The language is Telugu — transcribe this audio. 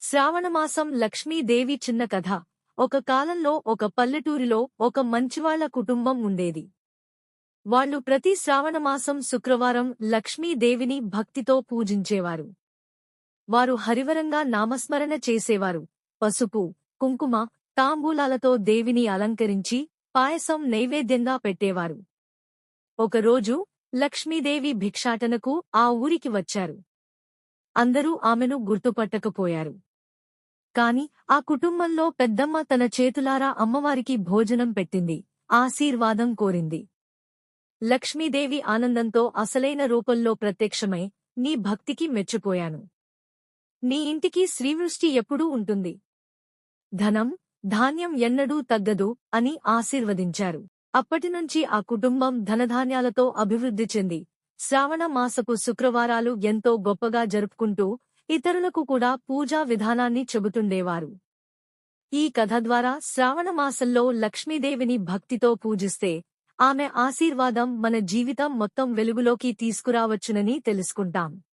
శ్రావణమాసం లక్ష్మీదేవి చిన్న కథ. ఒక కాలంలో ఒక పల్లెటూరిలో ఒక మంచివాళ్ల కుటుంబం ఉండేది. వాళ్ళు ప్రతి శ్రావణమాసం శుక్రవారం లక్ష్మీదేవిని భక్తితో పూజించేవారు. వారు హరివరంగా నామస్మరణ చేసేవారు. పసుపు, కుంకుమ, తాంబూలాలతో దేవిని అలంకరించి పాయసం నైవేద్యంగా పెట్టేవారు. ఒకరోజు లక్ష్మీదేవి భిక్షాటనకు ఆ ఊరికి వచ్చారు. అందరూ ఆమెను గుర్తుపట్టకపోయారు. కాని ఆ కుటుంబంలో పెద్దమ్మ తన చేతులారా అమ్మవారికి భోజనం పెట్టింది, ఆశీర్వాదం కోరింది. లక్ష్మీదేవి ఆనందంతో అసలైన రూపంలో ప్రత్యక్షమై, నీ భక్తికి మెచ్చిపోయాను. నీ ఇంటికి శ్రీవృష్టి ఎప్పుడూ ఉంటుంది. ధనం, ధాన్యం ఎన్నడూ తగ్గదు అని ఆశీర్వదించారు. అప్పటినుంచి ఆ కుటుంబం ధనధాన్యాలతో అభివృద్ధి చెంది, శ్రావణ మాసపు శుక్రవారాలు ఎంతో గొప్పగా జరుపుకుంటూ ఇతరులకు కూడా పూజా విధానాన్ని చెబుతుండేవారు. ఈ కథ ద్వారా శ్రావణమాసంలో లక్ష్మీదేవిని భక్తితో పూజిస్తే ఆమె ఆశీర్వాదం మన జీవితం మొత్తం వెలుగులోకి తీసుకురావచ్చునని తెలుసుకుంటాం.